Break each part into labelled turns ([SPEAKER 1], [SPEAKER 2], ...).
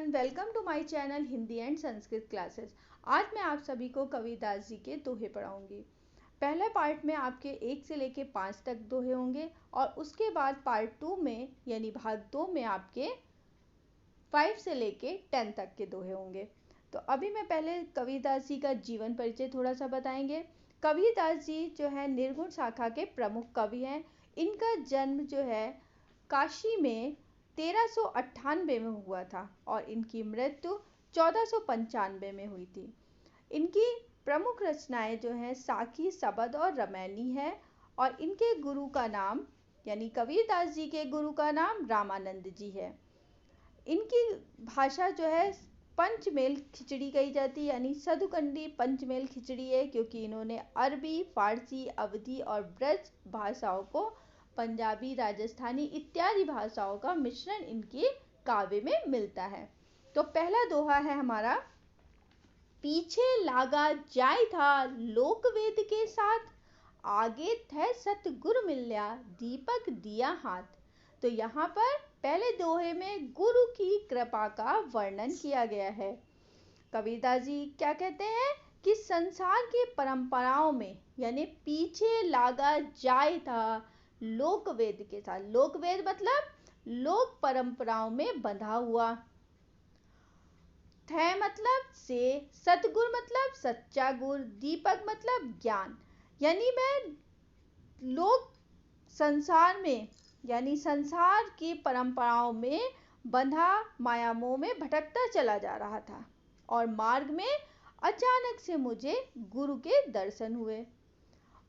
[SPEAKER 1] Everyone, welcome to my channel Hindi and Sanskrit classes. आज मैं आप सभी को कबीरदास जी के दोहे पढ़ाऊंगी। पहले पार्ट में आपके 1 से लेके 5 तक दोहे होंगे और उसके बाद पार्ट 2 में यानी भाग 2 में आपके 5 से लेके 10 तक के दोहे होंगे। तो अभी मैं पहले कबीरदास जी का जीवन परिचय थोड़ा सा बताएंगे। कबीरदास जी जो है निर्गुण शाखा के प्रमुख कवि हैं। इनका जन्म जो है काशी में 1398 में हुआ था और इनकी मृत्यु 1495 में हुई थी। इनकी प्रमुख रचनाएं जो हैं साखी, सबद और रामायणी है और इनके गुरु का नाम यानी कबीरदास जी के गुरु का नाम रामानंद जी है। इनकी भाषा जो है पंचमेल खिचड़ी कही जाती है यानी सदुकंडी पंचमेल खिचड़ी है, क्योंकि इन्होंने अरबी, फारसी, अवधी और ब्रज भाषाओं को पंजाबी, राजस्थानी इत्यादि भाषाओं का मिश्रण इनके काव्य में मिलता है। तो पहला दोहा है हमारा, पीछे लागा जाय था लोक वेद के साथ, आगे थे सतगुरु मिल्या दीपक दिया हाथ। तो यहाँ पर पहले दोहे में गुरु की कृपा का वर्णन किया गया है। कबीरदास जी क्या कहते हैं कि संसार की परंपराओं में यानी पीछे लागा जाय था लोक वेद के साथ। लोक वेद मतलब लोक परंपराओं में बंधा हुआ। थे मतलब से, सतगुरु मतलब सच्चा गुरु, दीपक मतलब ज्ञान। यानी मैं लोक संसार में यानी संसार की परंपराओं में बंधा माया मोह में भटकता चला जा रहा था और मार्ग में अचानक से मुझे गुरु के दर्शन हुए।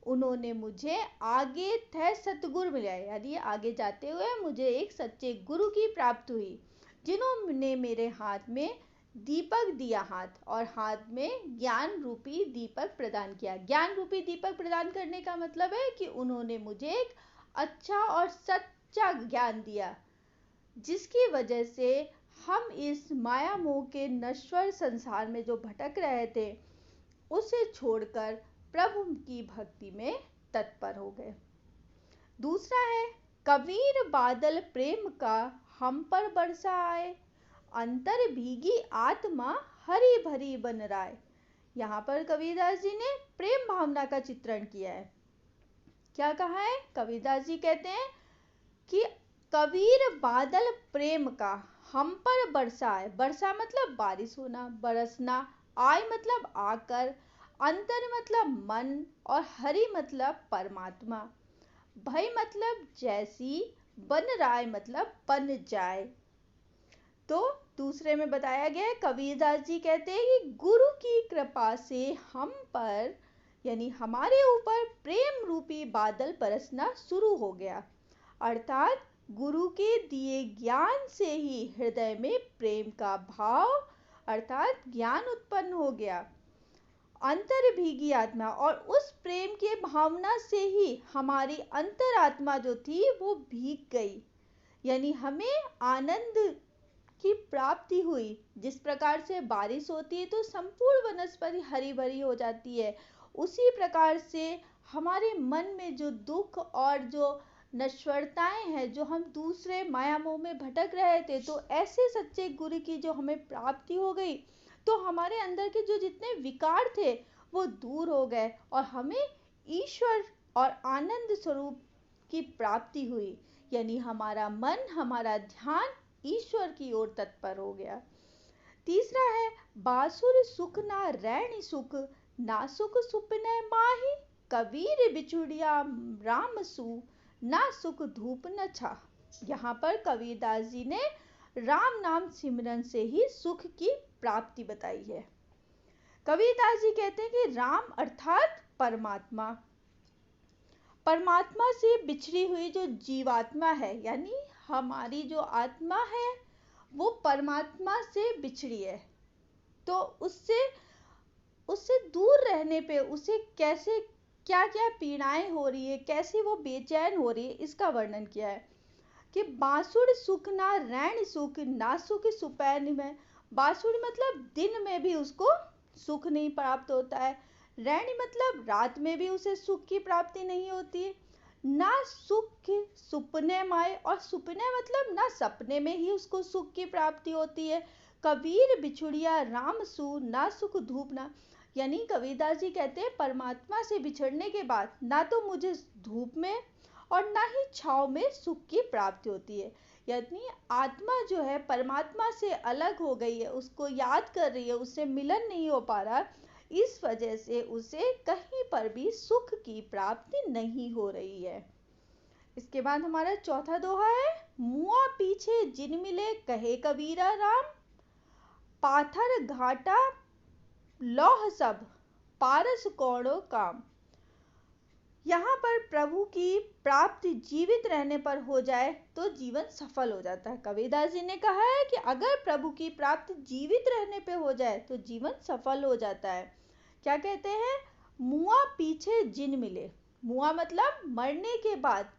[SPEAKER 1] उन्होंने मुझे आगे थे सतगुरु मिला यानी आगे जाते हुए मुझे एक सच्चे गुरु की प्राप्ति हुई, जिन्होंने मेरे हाथ में दीपक दिया हाथ और हाथ में ज्ञान रूपी दीपक प्रदान किया। ज्ञान रूपी दीपक प्रदान करने का मतलब है कि उन्होंने मुझे एक अच्छा और सच्चा ज्ञान दिया, जिसकी वजह से हम इस माया मोह के नश्वर संसार में जो भटक रहे थे उसे छोड़कर प्रभु की भक्ति में तत्पर हो गए। दूसरा है, कबीर बादल प्रेम का हम पर बरसा आए, अंतर भीगी आत्मा हरी भरी बन राय। यहाँ पर कबीरदास जी ने प्रेम भावना का चित्रण किया है। क्या कहा है? कबीरदास जी कहते हैं कि कबीर बादल प्रेम का हम पर बरसा आए। बरसा मतलब बारिश होना, बरसना, आय मतलब आकर, अंतर मतलब मन और हरि मतलब परमात्मा, भय मतलब जैसी, बन राय मतलब बन जाए। तो दूसरे में बताया गया है, कबीरदास जी कहते हैं कि गुरु की कृपा से हम पर यानी हमारे ऊपर प्रेम रूपी बादल बरसना शुरू हो गया, अर्थात गुरु के दिए ज्ञान से ही हृदय में प्रेम का भाव अर्थात ज्ञान उत्पन्न हो गया। अंतर भीगी आत्मा और उस प्रेम के भावना से ही हमारी अंतरात्मा जो थी वो भीग गई, यानी हमें आनंद की प्राप्ति हुई। जिस प्रकार से बारिश होती है तो संपूर्ण वनस्पति हरी भरी हो जाती है, उसी प्रकार से हमारे मन में जो दुख और जो नश्वरताएं हैं, जो हम दूसरे माया मोह में भटक रहे थे, तो ऐसे सच्चे गुरु की जो हमें प्राप्ति हो गई तो हमारे अंदर के जो जितने विकार थे वो दूर हो गए और हमें ईश्वर और आनंद स्वरूप की प्राप्ति हुई, यानी हमारा मन, हमारा ध्यान ईश्वर की ओर तत्पर हो गया। तीसरा है, बासुर सुख ना रैण सुख, ना सुख सुपने माही, कबीर बिछुड़िया राम सु, ना सुख धूप न छा। यहाँ पर कबीरदास जी ने राम नाम सिमरन से ही सुख की प्राप्ति बताई है। कबीरदास जी कहते हैं कि राम अर्थात परमात्मा, परमात्मा से बिछड़ी हुई जो जीवात्मा है यानी हमारी जो आत्मा है वो परमात्मा से बिछड़ी है, तो उससे दूर रहने पे उसे कैसे क्या क्या पीड़ाएं हो रही है, कैसे वो बेचैन हो रही है, इसका वर्णन किया है कि बांसुर सुख ना रैण सुख, ना सुख सुपैन में। बांसुर मतलब दिन में भी उसको सुख नहीं प्राप्त होता है, रैण मतलब रात में भी उसे सुख की प्राप्ति नहीं होती है, ना सुख सुपने माए और सुपने मतलब ना सपने में ही उसको सुख की प्राप्ति होती है, कबीर बिछुड़िया राम सु ना सुख धूप ना। यानी कबीरदास जी कहते हैं परमात्मा से बिछड़ने के बाद ना तो मुझे धूप में और ना ही छाव में सुख की प्राप्ति होती है। यानी आत्मा जो है परमात्मा से अलग हो गई है, उसको याद कर रही है, उससे मिलन नहीं हो पा रहा, इस वजह से उसे कहीं पर भी सुख की प्राप्ति नहीं हो रही है। इसके बाद हमारा चौथा दोहा है, मुआ पीछे जिन मिले कहे कबीरा राम, पाथर घाटा लौह सब पारस कौड़ो काम। यहाँ पर प्रभु की प्राप्ति जीवित रहने पर हो जाए तो जीवन सफल हो जाता है। कबीरदास जी ने कहा है कि अगर प्रभु की प्राप्ति जीवित रहने पे हो जाए तो जीवन सफल हो जाता है। क्या कहते हैं? मुआ पीछे जिन मिले। मुआ मतलब मरने के बाद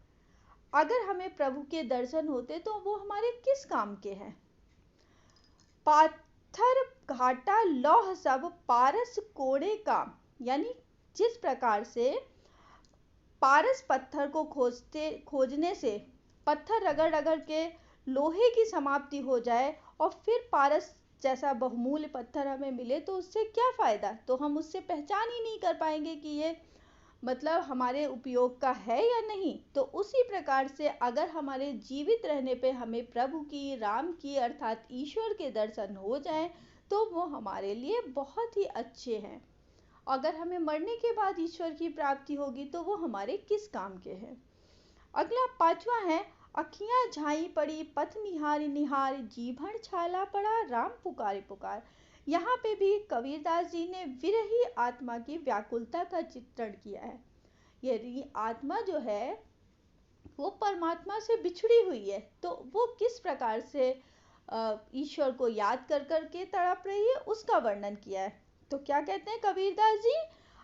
[SPEAKER 1] अगर हमें प्रभु के दर्शन होते तो वो हमारे किस काम के हैं? पाथर घाटा लौह सब पारस कोड़े काम। यानी जिस प्रकार से पारस पत्थर को खोजने से पत्थर रगड़ रगड़ के लोहे की समाप्ति हो जाए और फिर पारस जैसा बहुमूल्य पत्थर हमें मिले तो उससे क्या फायदा? तो हम उससे पहचान ही नहीं कर पाएंगे कि ये मतलब हमारे उपयोग का है या नहीं। तो उसी प्रकार से अगर हमारे जीवित रहने पे हमें प्रभु की, राम की अर्थात ईश्वर के दर्शन हो जाएं तो वो हमारे लिए बहुत ही अच्छे हैं। अगर हमें मरने के बाद ईश्वर की प्राप्ति होगी तो वो हमारे किस काम के हैं? अगला पांचवा है, अखियां झाई पड़ी पथ निहार निहार, जी भर छाला पड़ा राम पुकार पुकार। यहाँ पे भी कबीरदास जी ने विरही आत्मा की व्याकुलता का चित्रण किया है। यदि आत्मा जो है वो परमात्मा से बिछड़ी हुई है तो वो किस प्रकार से ईश्वर को याद कर करके तड़प रही है उसका वर्णन किया है। तो क्या कहते हैं कबीरदास जी?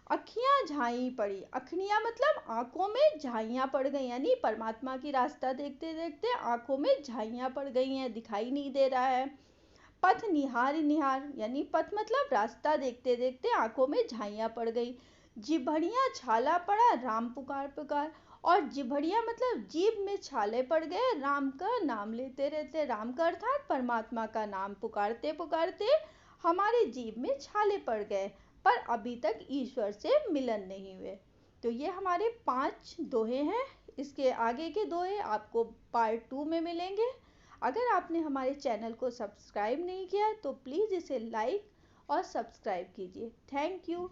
[SPEAKER 1] अखियां झाई पड़ी। अखियां मतलब आंखों में झाइयां पड़ गई, यानी परमात्मा की रास्ता देखते देखते आंखों में झाइयां पड़ गई हैं, दिखाई नहीं दे रहा है। पथ निहार निहार यानी पथ मतलब रास्ता देखते देखते आंखों में झाइयां पड़ गई। जिभड़ियां छाला पड़ा राम पुकार पुकार। और जिभड़ियां मतलब जीभ में छाले पड़ गए, राम का नाम लेते रहते, राम का अर्थात परमात्मा का नाम पुकारते पुकारते हमारे जीभ में छाले पड़ गए, पर अभी तक ईश्वर से मिलन नहीं हुए। तो ये हमारे 5 दोहे हैं। इसके आगे के दोहे आपको पार्ट 2 में मिलेंगे। अगर आपने हमारे चैनल को सब्सक्राइब नहीं किया तो प्लीज़ इसे लाइक और सब्सक्राइब कीजिए। Thank you.